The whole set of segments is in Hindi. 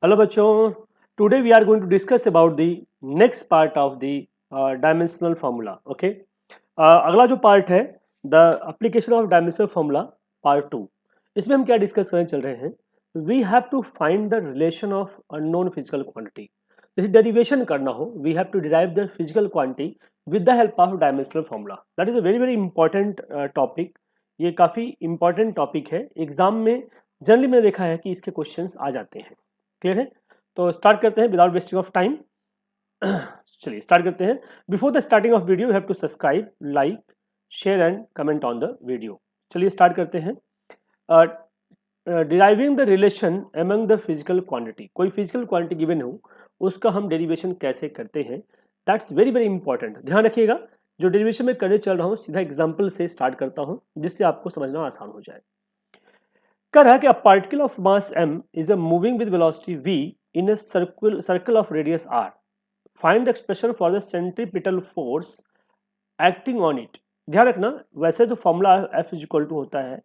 हेलो बच्चों, today we are going to discuss about the next part of the dimensional formula. Okay, अगला जो पार्ट है the application of dimensional formula part 2. इसमें हम क्या डिस्कस करने चल रहे हैं? We have to find the relation of unknown physical quantity. जैसे डेरिवेशन करना हो, we have to derive the physical quantity with the help of dimensional formula. That is a very very important topic. ये काफ़ी इंपॉर्टेंट टॉपिक है. एग्जाम में जनरली मैंने देखा है कि इसके क्वेश्चंस आ जाते हैं. क्लियर है? तो स्टार्ट करते हैं विदाउट वेस्टिंग ऑफ टाइम. चलिए स्टार्ट करते हैं. Before the starting of video you have to subscribe, like, share and comment on the video. चलिए स्टार्ट करते हैं. Deriving the relation among the physical quantity. कोई फिजिकल क्वांटिटी गिवन हो उसका हम डेरिवेशन कैसे करते हैं, दैट्स वेरी वेरी इंपॉर्टेंट. ध्यान रखिएगा, जो डेरिवेशन में करने चल रहा हूँ सीधा एग्जाम्पल से स्टार्ट करता हूँ जिससे आपको समझना आसान हो जाए. कह रहा है कि a particle of mass m is a moving with velocity v in a circle of radius r. Find the expression for the centripetal force acting on it. ध्यान रखना, वैसे तो formula F is equal to होता है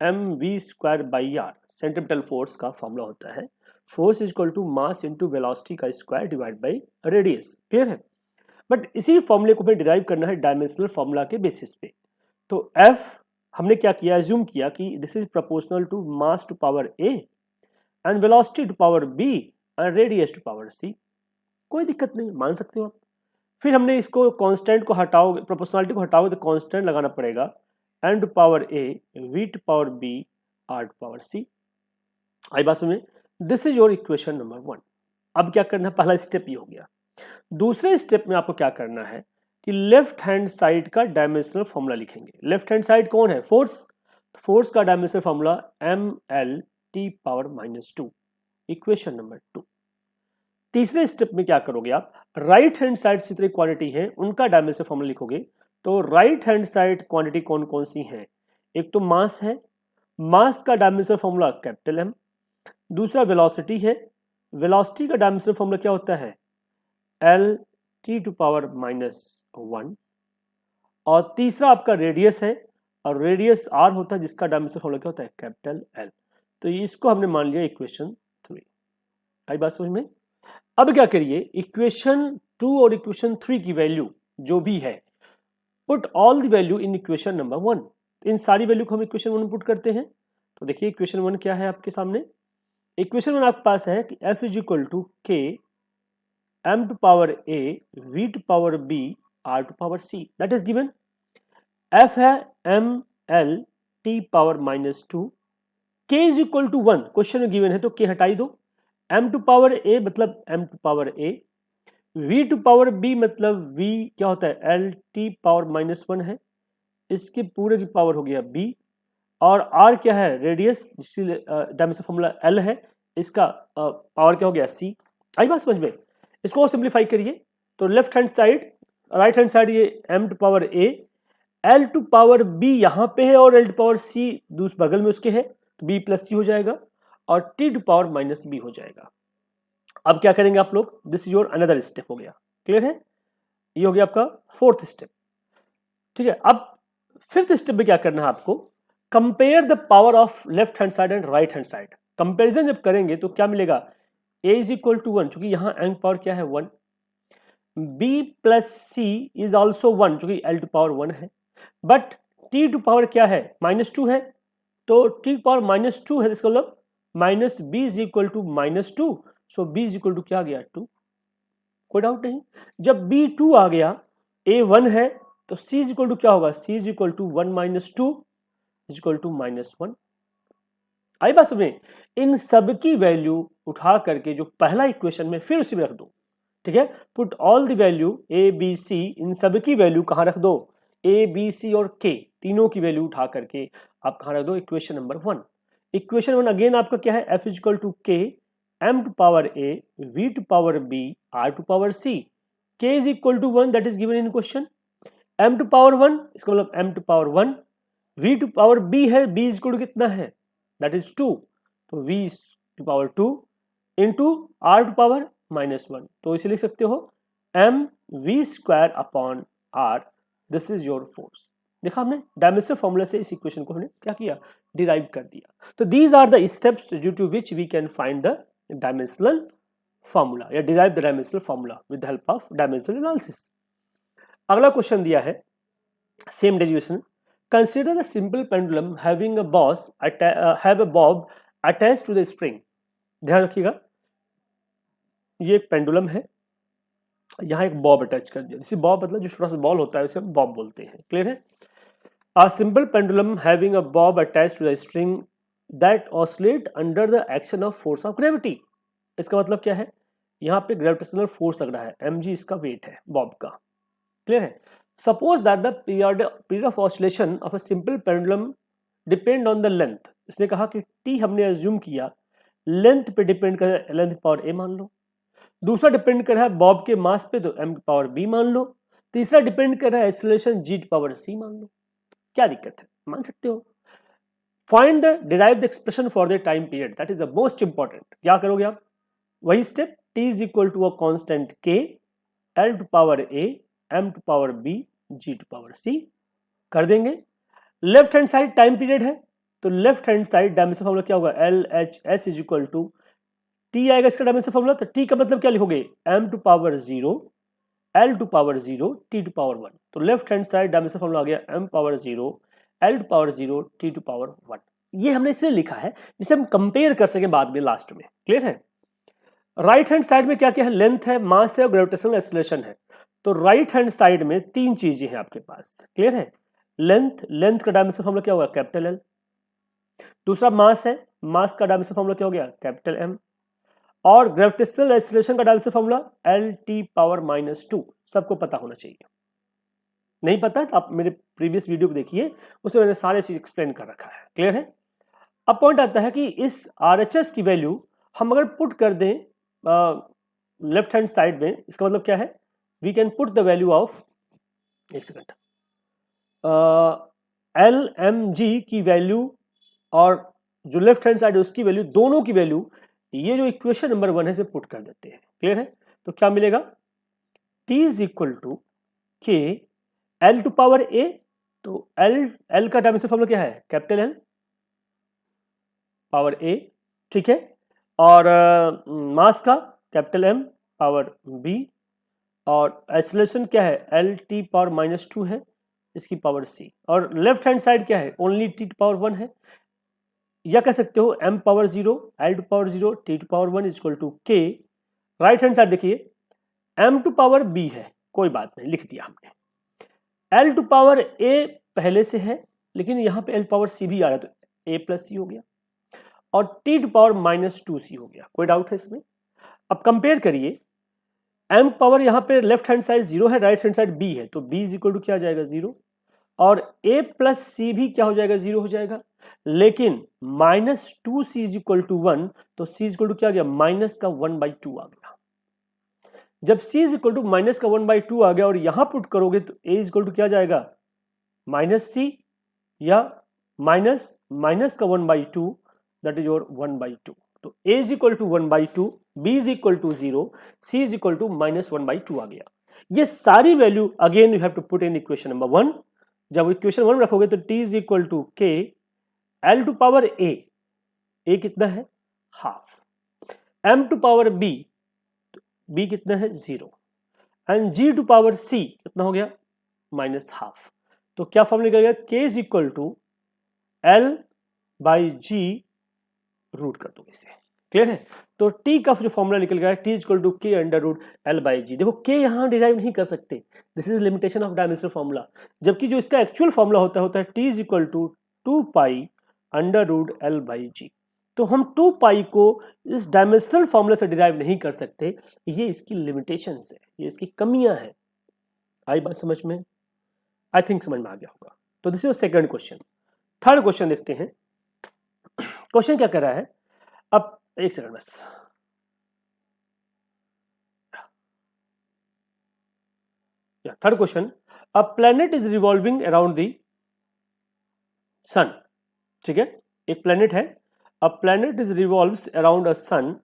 mv square by R. Centripetal force का फॉर्मूला होता है force is equal to mass into velocity का square divide by radius. Clear है? बट इसी फॉर्मूले को हमें डिराइव करना है डायमेंशनल फॉर्मूला के बेसिस पे. तो F हमने क्या किया, एज्यूम किया कि this is proportional to mass to power a and velocity to power b and radius to power c. कोई दिक्कत नहीं, मान सकते हो आप. फिर हमने इसको कांस्टेंट को हटाओगे, प्रोपोर्शनलिटी को हटाओगे तो कांस्टेंट लगाना पड़ेगा n to power a, v to power b, r to power c. आई बात समझ में? This is your equation number 1. अब क्या करना है, पहला स्टेप ये हो गया. दूसरे स्टेप में आपको क्या करना है कि लेफ्ट हैंड साइड का डायमेंशनल फॉर्मूला लिखेंगे. लेफ्ट हैंड साइड कौन है? फोर्स. फोर्स का dimensional formula M L T power -2, equation number 2. तीसरे स्टेप में क्या करोगे आप, राइट हैंड साइड से जितनी क्वांटिटी है उनका डायमेंशनल फॉर्मूला लिखोगे. तो राइट हैंड साइड क्वांटिटी कौन कौन सी है? एक तो मास है, मास का डायमेंशनल फॉर्मूला कैपिटल एम. दूसरा वेलोसिटी है, वेलोसिटी का डायमेंशनल फॉर्मूला क्या होता है? L T to power -1. और तीसरा आपका रेडियस है और रेडियस आर होता है जिसका डायमेंशनल फॉर्मूला क्या होता है? Capital L. तो इसको हमने मान लिया इक्वेशन 3. आई बात समझ में? अब क्या करिए, इक्वेशन 2 और इक्वेशन 3 की वैल्यू जो भी है, put all the value in equation number 1. इन सारी वैल्यू को हम इक्वेशन 1 में पुट करते हैं. तो देखिए इक्वेशन 1 क्या है आपके सामने. इक्वेशन 1 आपके पास है कि एफ इज इक्वल टू के m to power a, v to power b, r to power c. That is given. f है m l t power -2. k is equal to 1. Question में गिवन है तो k हटाई दो. m to power a मतलब m to power a. v to power b मतलब v क्या होता है? l t power -1 है. इसकी पूरे की पावर हो गया b. और r क्या है? रेडियस, जिसकी डायमेंशन फॉर्मूला l है, इसका पावर क्या हो गया? c. आई बात समझ में? इसको और सिंप्लीफाई करिए तो left hand side, right hand side ये m to power a, l to power b यहाँ पे है और l टू पावर c दूसरे बगल में उसके है, तो b प्लस c हो जाएगा और t टू पावर -b हो जाएगा. अब क्या करेंगे आप लोग? This is your another step हो गया. क्लियर है? ये हो गया आपका फोर्थ स्टेप. ठीक है, अब फिफ्थ स्टेप में क्या करना है आपको? Compare the power of left hand side and right hand side. Comparison जब करेंगे तो क्या मिलेगा? a इज इक्वल टू 1, चूंकि यहाँ एंग पावर क्या है? 1. b plus c is also 1, चूंकि l टू पावर 1 है. बट t टू पावर क्या है? -2 है. तो t टू पावर -2 है, इसका मतलब minus b is equal to -2. So b is equal to क्या आ गया? 2. कोई डाउट नहीं. जब b 2 आ गया, a 1 है, तो c इज इक्वल टू क्या होगा? c is equal to 1 - 2 is equal to -1. आई बात समझ में? इन सब की वैल्यू उठा करके जो पहला इक्वेशन में फिर उसी में रख दो. ठीक है, put all the value A B C, इन सब की वैल्यू कहाँ रख दो? ए बी सी और के, तीनों की वैल्यू उठा करके आप कहाँ रख दो? Equation number 1. इक्वेशन 1 अगेन आपका क्या है? F is equal to k m to power a, v to power b, r to power c. K is equal to 1, that is given in question. M to power 1, इसका मतलब m to power 1. V to power b है, बी इज इक्वल टू कितना है? That is 2. तो v to power 2 into r to power -1. तो इसे लिख सकते हो m v square upon r. This is your force. देखा हमने डायमेंशनल फॉर्मूला से इस इक्वेशन को हमने क्या किया? डिराइव कर दिया. तो these are the steps due to which we can find the dimensional formula या derive the dimensional formula with the help of dimensional analysis. अगला क्वेश्चन दिया है same derivation, consider the simple pendulum having a have a bob attached to the spring. ध्यान रखिएगा, ये एक पेंडुलम है, यहाँ एक बॉब अटैच कर दिया। जैसे बॉब मतलब जो छोटा सा बॉल होता है उसे हम बॉब बोलते हैं, क्लियर है। A simple pendulum having a bob attached to the string that oscillate under the action of force of gravity। इसका मतलब क्या है, यहाँ पे ग्रेविटेशनल फोर्स लग रहा है, mg इसका वेट है बॉब का, क्लियर है। Suppose that the period of oscillation of a simple pendulum depend on the length. इसने कहा कि t हमने एज्यूम किया लेंथ पे डिपेंड कर रहा है, लेंथ पावर a मान लो। दूसरा डिपेंड कर रहा है बॉब के मास पे, तो m पावर b मान लो। तीसरा डिपेंड कर रहा है एक्सीलरेशन g पावर c मान लो। क्या दिक्कत है, मान सकते हो। Find the derive the expression for the time period, that is the most important. क्या करोगे आप, वही step, t is equal to a constant k, l to power a, m to power b, g to power c कर देंगे। Left hand side time period है, तो left hand side dimension formula क्या होगा, l h s is equal to t आएगा इसका डायमेंशन फॉर्मूला, तो t का मतलब क्या लिखोगे, m to power 0, L to power 0, T to power 1। तो left hand side dimension formula आ गया m power 0, L to power 0, T to power 1। ये हमने इसलिए लिखा है जिसे हम कंपेयर कर सकें बाद में लास्ट में, क्लियर है। राइट हैंड साइड में क्या क्या है, लेंथ है, मास है और ग्रेविटेशनल एक्सीलरेशन है। तो राइट हैंड साइड में तीन चीजें हैं आपके पास, क्लियर है। लेंथ का डायमेंशन फॉर्मूला क्या होगा, कैपिटल L। दूसरा मास है, मास का डायमेंशन फॉर्मूला क्या हो गया, कैपिटल M। और ग्रेविटेशनल एक्सीलरेशन का डायमेंशन फॉर्मूला LT पावर -2। सबको पता होना चाहिए, नहीं पता तो आप मेरे प्रीवियस वीडियो को देखिए, उसमें मैंने सारे चीज एक्सप्लेन कर रखा है, क्लियर है। अब पॉइंट आता है कि इस RHS की वैल्यू हम अगर पुट कर दें लेफ्ट हैंड साइड में, इसका मतलब क्या है, we can put the value of, एक सेकंड, LMG की वैल्यू और जो लेफ्ट हैंड साइड है उसकी वैल्यू, दोनों की वैल्यू ये जो इक्वेशन नंबर 1 है इसमें पुट कर देते हैं, क्लियर है। तो क्या मिलेगा, t is equal to k l to power a, तो l का डायमेंशन फॉर्मूला क्या है, कैपिटल L पावर a, ठीक है। और मास का कैपिटल M पावर b, और एक्सीलरेशन क्या है, LT पावर -2 है, इसकी पावर c। और लेफ्ट हैंड साइड क्या है, ओनली t पावर 1 है, या कह सकते हो m power 0, l to power 0, t to power 1 equal to k। Right hand side देखिए m टू पावर b है, कोई बात नहीं, लिख दिया हमने। l टू पावर a पहले से है, लेकिन यहाँ पे l पावर c भी आ रहा है, तो a प्लस c हो गया, और t टू पावर -2c हो गया। कोई डाउट है इसमें। अब कंपेयर करिए, m पावर यहाँ पे लेफ्ट हैंड साइड 0 है, राइट हैंड साइड b है, तो b इज इक्वल टू क्या आ जाएगा, 0। और a प्लस c भी क्या हो जाएगा, 0 हो जाएगा। लेकिन -2c इज इक्वल टू 1, तो c इज इक्वल टू क्या आ गया, माइनस का 1/2 आ गया। जब c is equal to minus का 1/2 आ गया और यहां पुट करोगे तो a इज इक्वल टू क्या आ जाएगा, -c, या माइनस का 1/2, दैट इज योर 1/2। तो a is equal to 1/2, b is equal to 0, c is equal to -1/2 आ गया। ये सारी value again you have to put in equation number 1। जब इक्वेशन 1 रखोगे तो t is equal to k l to power a कितना है, half, m to power b कितना है, 0, and g to power c कितना हो गया, -हाफ। तो क्या फॉर्मूला निकल गया, k is equal to L/g, root कर दो इसे, क्लियर है। तो t का जो फॉर्मूला निकल गया t is equal to k under root L/g। देखो k यहां डिराइव नहीं कर सकते, this is limitation of dimensional formula, जबकि जो इसका एक्चुअल फॉर्मूला होता है t is equal to 2 pi under root L/g। तो हम 2 पाई को इस डायमेंशनल फॉर्मूला से डिराइव नहीं कर सकते, ये इसकी लिमिटेशंस है, ये इसकी कमियां हैं। आई बात समझ में, आई थिंक समझ में आ गया होगा। तो this is second question. Third question देखते हैं। क्वेश्चन क्या कर रहा है, अब एक सेकंड बस, third question, a planet is revolving around the sun, ठीक है, एक प्लैनेट है, a planet is revolves around a sun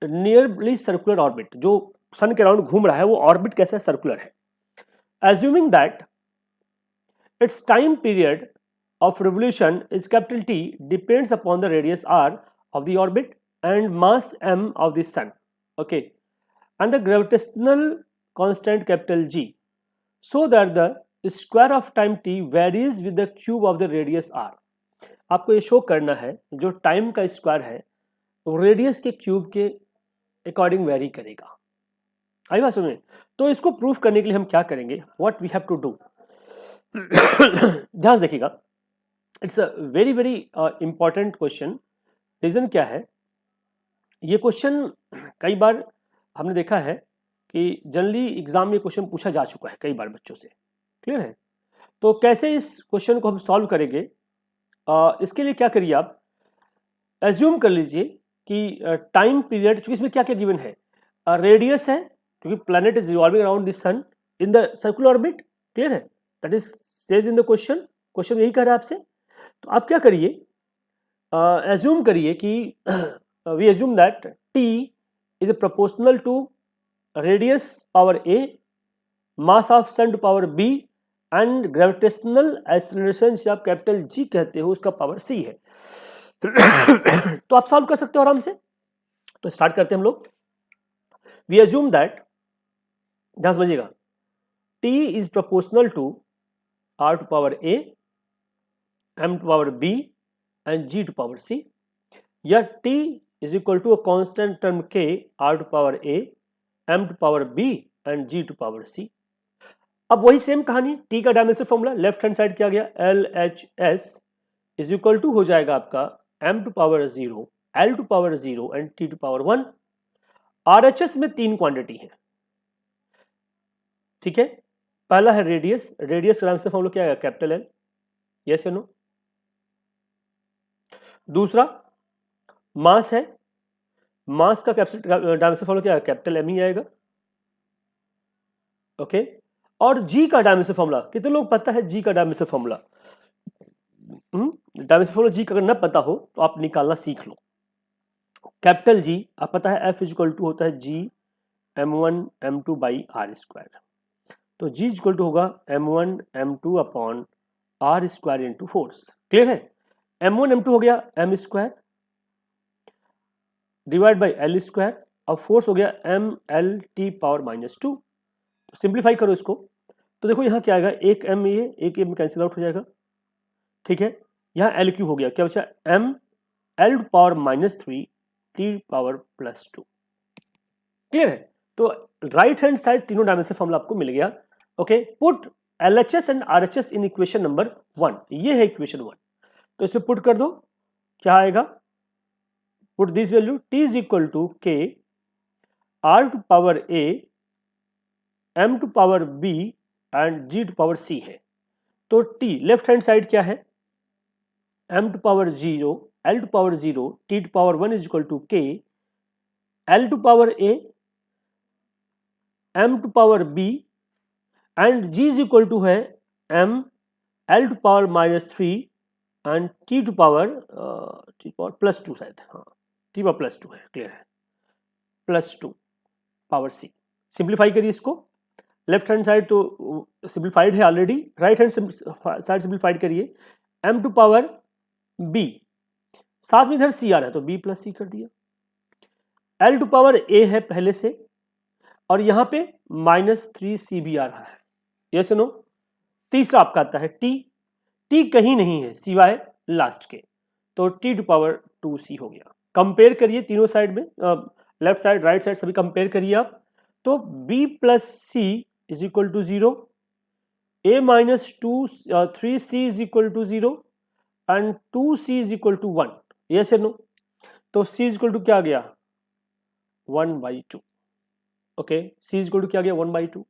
nearly circular orbit, जो सन के अराउंड घूम रहा है वो ऑर्बिट कैसा है, सर्कुलर है। Assuming that it's time period of revolution is capital T depends upon the radius r of the orbit, and mass m of the sun, okay, and the gravitational constant capital G, so that the square of time t varies with the cube of the radius r. आपको ये शो करना है जो टाइम का स्क्वायर है तो रेडियस के क्यूब के अकॉर्डिंग वेरी करेगा। आई बात समझ? तो इसको प्रूफ करने के लिए हम क्या करेंगे, what we have to do, ध्यान से देखिएगा, it's a very very important question. Reason क्या है, ये क्वेश्चन कई बार हमने देखा है कि जनरली एग्जाम में क्वेश्चन पूछा जा चुका है कई बार बच्चों से, क्लियर है? तो कैसे इस क्वेश्चन को हम सॉल्व करेंगे, इसके लिए क्या करिए, आप एज्यूम कर लीजिए कि टाइम पीरियड, चूंकि इसमें क्या क्या गिवन है, रेडियस है क्योंकि planet is revolving around the sun in the circular orbit, clear है? That is says in the question, question यही कह रहा है आपसे। तो आप क्या करिए, एज्यूम करिए कि we assume that T is proportional to radius power a, mass of sun to power b and gravitational acceleration से आप कैपिटल G कहते हो उसका पावर c है। तो आप सॉल्व कर सकते हो आराम से। तो स्टार्ट करते हैं हम लोग। वी एज्यूम दैट, ध्यान समझिएगा, t is proportional to r to power a, m to power b and g to power c, या t is equal to a constant term k, r to power a, m to power b and g to power c। अब वही सेम कहानी, t का dimension formula left hand side किया गया, LHS इज इक्वल टू हो जाएगा आपका m to power 0, l to power 0 and t to power 1। RHS में तीन क्वांटिटी है, ठीक है? पहला है रेडियस, रेडियस का डायमेंशन फॉर्मूला क्या है, कैपिटल L, यस या नो? दूसरा मास है, मास का डायमेंशन फॉर्मूला क्या है, कैपिटल M ही आएगा, ओके। और G का डायमेंशन फॉर्मूला, कितने लोग पता है G का dimension formula? Dimension formula G का अगर न पता हो तो आप निकालना सीख लो। कैपिटल G आप पता है F इक्वल टू होता है G m1 m2 by R square, तो G इक्वल टू होगा m1 m2 upon R square into force, clear है? m1 m2 हो गया m square divide by L square, और फोर्स हो गया mlt पावर -2। तो सिंप्लीफाई करो इसको, तो देखो यहाँ क्या आएगा, एक m ये एक m कैंसिल आउट हो जाएगा, ठीक है? यहाँ l क्यूब हो गया, क्या बचा, m l power -3 t power +2, clear है? तो राइट हैंड साइड तीनों डायमेंशन फॉर्मूला आपको मिल गया, okay. Put LHS and RHS in equation number 1, ये है इक्वेशन 1। तो इसमें पुट कर दो, क्या आएगा, put this value, t is equal to k, r to power a, m to power b and g to power c है। तो t लेफ्ट हैंड साइड क्या है, m to power 0, l to power 0, t to power 1 is equal to k, l to power a, m to power b and g is equal to है m, l to power -3 and t to power +2 शायद, हाँ t पावर +2 है, क्लियर है, +2 पावर c। सिंप्लीफाई करिए इसको, लेफ्ट हैंड साइड तो सिंप्लीफाइड है already, right hand side simplified करिए, m टू पावर b, साथ में इधर c आ रहा है तो b + c कर दिया, l टू पावर a है पहले से, और यहाँ पे -3c भी आ रहा है, यस नो? तीसरा आपका आता है t, t कहीं नहीं है सिवाय लास्ट के, तो t टू पावर 2c हो गया। कंपेयर करिए तीनों साइड में, लेफ्ट साइड राइट साइड सभी कंपेयर करिए आप, तो b + c is equal to 0, a - 3c is equal to 0 and 2c is equal to 1, yes no? तो c इज इक्वल टू क्या आ गया, 1/2, okay. c is equal to क्या आ गया, 1/2।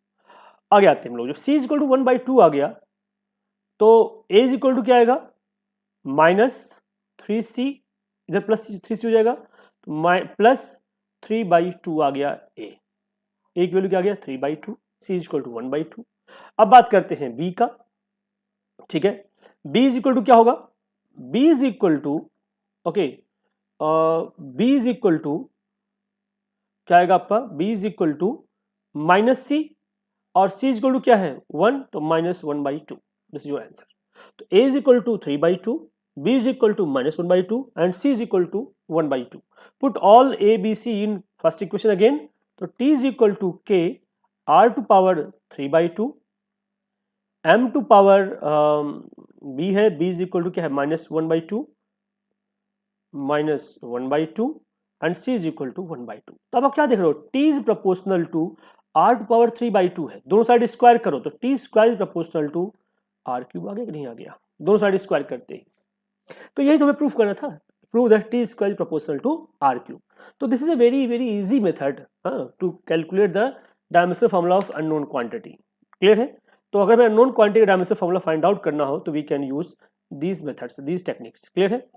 आगे आते हैं हम लोग, जब c इज इक्वल टू 1/2 आ गया तो a इज इक्वल टू क्या आएगा, -3c, इधर +3c हो जाएगा, तो +3/2 आ गया a की वैल्यू क्या आ गया, 3/2, c इज इक्वल टू 1/2। अब बात करते हैं b का, ठीक है? b इज इक्वल टू क्या होगा, b is equal to, okay, b is equal to क्या आएगा आपका, b is equal to -c, और c इज इक्वल टू क्या है, 1, तो -1/2, दिस इज योर आंसर। तो a is equal to 3/2, b is equal to -1/2 and c is equal to 1/2. Put all a, b, c in first equation again. तो t is equal to k r to power 3/2, m to power b है, b is equal to क्या है -1/2 and c is equal to 1/2. तो अब आप क्या देख रहे हो, t is proportional to r to power 3/2 है, दोनों साइड स्क्वायर करो तो t square is proportional to r cube आ गया कि नहीं आ गया, दोनों साइड स्क्वायर करते ही। तो यही तो हमें प्रूफ करना था, prove that t square is proportional to r cube. तो this is a very very easy method to calculate the dimensional formula of unknown quantity. Clear है? तो अगर हमें अननोन क्वांटिटी का डायमेंशनल फॉर्मूला फाइंड आउट करना हो तो we can use these methods, these techniques. Clear है?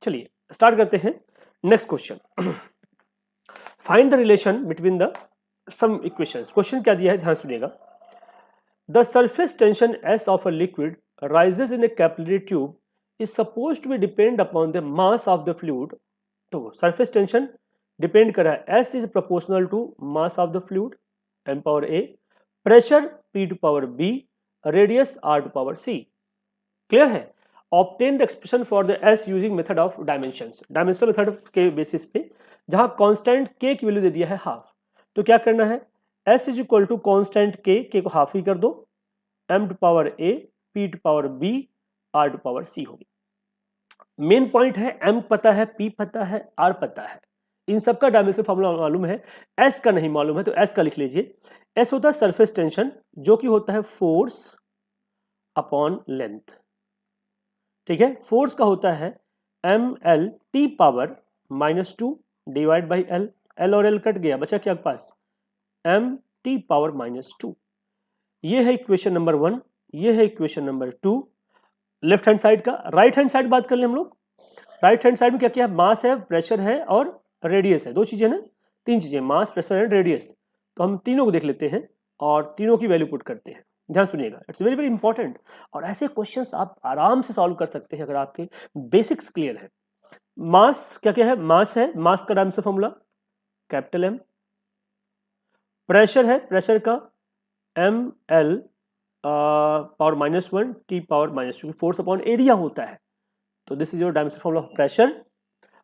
चलिए स्टार्ट करते हैं next question. Find the relation between the some equations. Question क्या दिया है, ध्यान सुनिएगा। The surface tension S of a liquid rises in A capillary tube is supposed to be depend upon the mass of the fluid. तो surface tension depend कर रहा है, S is proportional to mass of the fluid m power a, pressure p to power b, radius r to power c. Clear है? Obtain the expression for the S using method of dimensions. Dimensional method के बेसिस पे जहां constant k की वैल्यू दे दिया है हाफ, तो क्या करना है, S is equal to constant k को हाफ ही कर दो, m to power a, p to power b, r to power c होगी। मेन पॉइंट है m पता है, p पता है, r पता है, इन सबका डायमेंशनल फार्मूला मालूम है, s का नहीं मालूम है, तो s का लिख लीजिए। s होता है सरफेस टेंशन, जो कि होता है फोर्स अपॉन लेंथ। ठीक है, फोर्स का होता है ml t power -2 divide by l और l कट गया, बचा क्या आपके पास m t पावर -2। ये है इक्वेशन नंबर 1, ये है equation number 2 left hand side का। राइट हैंड साइड बात कर लें हम लोग। राइट हैंड साइड में क्या क्या है, मास है, प्रेशर है और रेडियस है, दो चीजें ना, तीन चीजें, मास, प्रेशर एंड रेडियस। तो हम तीनों को देख लेते हैं और तीनों की वैल्यू पुट करते हैं। ध्यान सुनिएगा, इट्स वेरी वेरी इंपॉर्टेंट, और ऐसे क्वेश्चंस आप आराम से सॉल्व कर सकते हैं अगर आपके बेसिक्स क्लियर है। मास क्या क्या है, मास है, मास का dimensional formula capital M। Pressure है, प्रेशर का ml power -1 t power -2, force upon area होता है, तो this is your dimensional formula of pressure.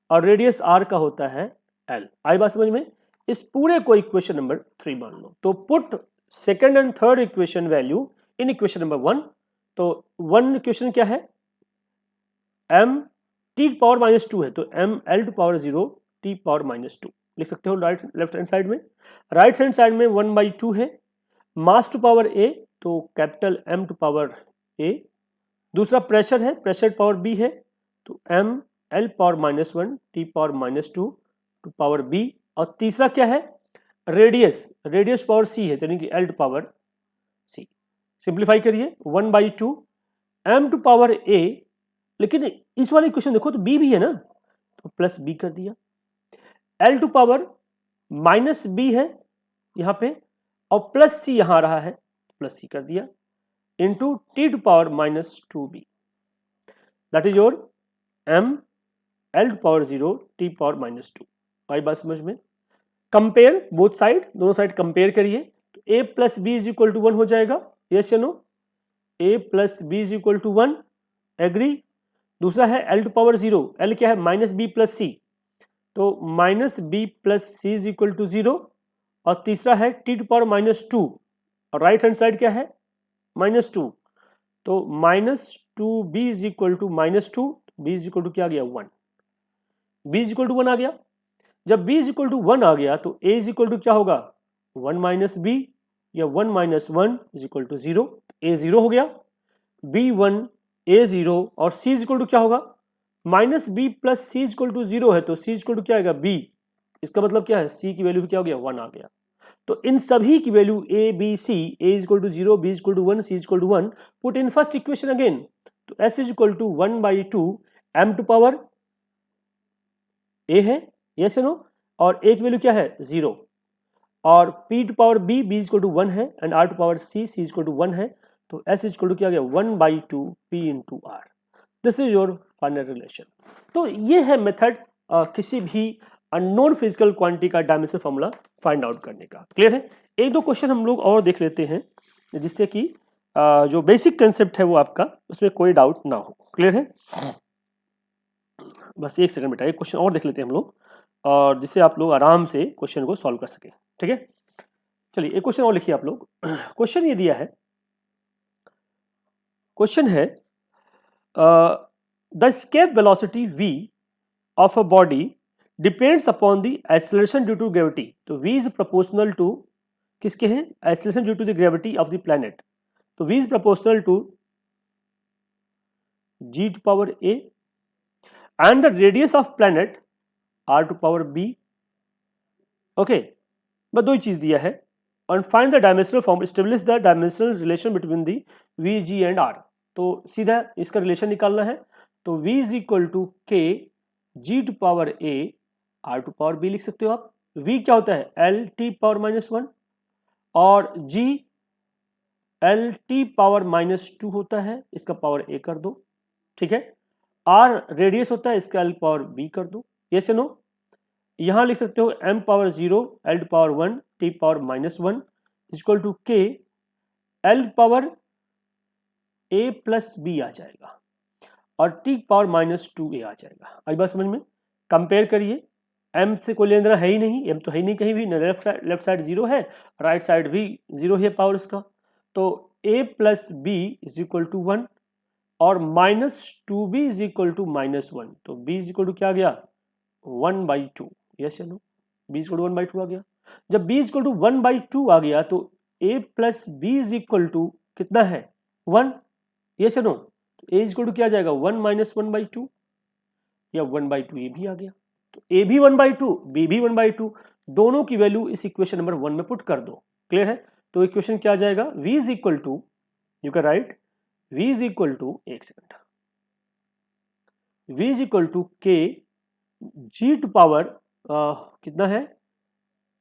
और रेडियस r का होता है l। आई बात समझ में? इस पूरे को इक्वेशन नंबर 3 मान लो, तो put second and third equation value in equation number 1। तो 1 इक्वेशन क्या है, m t पावर -2 है, तो m l to power 0 t power -2 लिख सकते हो राइट लेफ्ट हैंड साइड में। राइट हैंड साइड में 1/2 है, मास टू पावर a, तो capital M to power A। दूसरा प्रेशर है, प्रेशर पावर B है, तो M L power -1 T power -2 to power B। और तीसरा क्या है, रेडियस, रेडियस पावर C है, यानी कि L to power C। Simplify करिए, 1/2 M टू पावर A, लेकिन इस वाले क्वेश्चन देखो तो B भी है ना, तो प्लस B कर दिया। L टू पावर -B है यहाँ पे, और प्लस C यहाँ रहा है, प्लस C कर दिया, into T to power -2B, that is your M L to power 0 T power -2। आई बात समझ में? कंपेयर बोथ साइड, दोनों साइड कंपेयर करिए, तो A plus B is equal to 1 हो जाएगा, यस या no? A plus B is equal to 1, agree. दूसरा है L टू पावर 0, L क्या है, -B प्लस C, तो -B plus C is equal to 0। और तीसरा है T टू पावर -2, और राइट हैंड साइड क्या है, -2, तो -2B is equal to -2, B is equal to क्या आ गया 1, B इज इक्वल टू 1 आ गया। जब B इज इक्वल टू 1 आ गया तो A इज इक्वल टू क्या होगा, 1 माइनस B, या 1 minus 1 is equal to 0, A 0 हो गया, B 1, A 0, और C इज इक्वल टू क्या होगा, -B plus C is equal to 0 है, तो C इज इक्वल टू क्या आएगा B। इसका मतलब क्या है, C की वैल्यू क्या हो गया, 1 आ गया। तो इन सभी की value A B C, A is equal to 0, B is equal to 1, C is equal to 1, put in first equation again, तो S is equal to 1/2 M to power A है, यस नो, और A की वैल्यू क्या है 0, और P to power B, B is equal to 1 है, and R to power C, C is equal to 1 है, तो S इज इक्वल टू क्या गया 1/2 P into R। This is your final relation. तो ये है मेथड किसी भी अननोन फिजिकल क्वांटिटी का डायमेंशनल फॉर्मूला फाइंड आउट करने का। क्लियर है? एक दो क्वेश्चन हम लोग और देख लेते हैं, जिससे कि जो बेसिक कंसेप्ट है वो आपका उसमें कोई डाउट ना हो। क्लियर है? बस एक सेकंड बेटा, एक क्वेश्चन और देख लेते हैं हम लोग, और जिससे आप लोग आराम से क्वेश्चन को सॉल्व कर सके। ठीक है, चलिए एक क्वेश्चन और लिखिए आप लोग। क्वेश्चन ये दिया है, क्वेश्चन है the escape velocity v of a body depends upon the acceleration due to gravity. तो v इज प्रोपोर्शनल टू किसके हैं, acceleration due to the gravity of the planet. तो v is proportional to g to power a and the radius of planet r to power b। okay, बस दो ही चीज दिया है, and find the dimensional form, establish the dimensional relation between the v, g and r। तो सीधा इसका रिलेशन निकालना है, तो v is equal to k g to power a r to power b लिख सकते हो आप। v क्या होता है, l t power minus 1 और g l t power minus 2 होता है, इसका पावर a कर दो। ठीक है, r रेडियस होता है, इसका l पावर b कर दो। यस या नो, यहां लिख सकते हो m power 0 l power 1 t power minus 1 equal to k l power a plus b आ जाएगा और t पावर माइनस 2a आ जाएगा। आई बात समझ में? कंपेयर करिए, m से कोई लेना देना है ही नहीं, m तो है ही नहीं कहीं भी, लेफ्ट साइड 0 है, राइट साइड भी 0 है पावर इसका। तो a plus b is equal to 1 और minus 2b is equal to minus 1। तो b इज इक्वल टू क्या आ गया, 1/2। यस या no, b is equal to 1/2 आ गया। जब b इज इक्वल टू 1/2 आ गया तो a plus b is equal to कितना है, 1। यस या नो, तो a इज इक्वल टू क्या आ जाएगा, 1 माइनस 1/2 या 1/2 ये भी आ गया। तो a भी 1/2 b भी 1/2, दोनों की वैल्यू इस इक्वेशन नंबर 1 में पुट कर दो। क्लियर है? तो इक्वेशन क्या आ जाएगा, v is equal to, you can write v is equal to, एक second, v is equal to k g to power कितना है,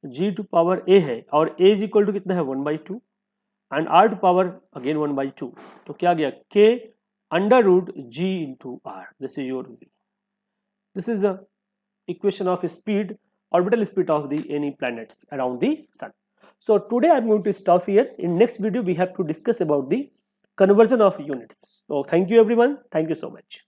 g टू पावर a है, और a इज इक्वल टू कितना है, 1/2 and r to power again 1/2। तो क्या आ गया, k under root g into r। This is your v। This is the equation of speed, orbital speed of the any planets around the sun. So today I am going to stop here. In next video we have to discuss about the conversion of units. So thank you everyone. Thank you so much.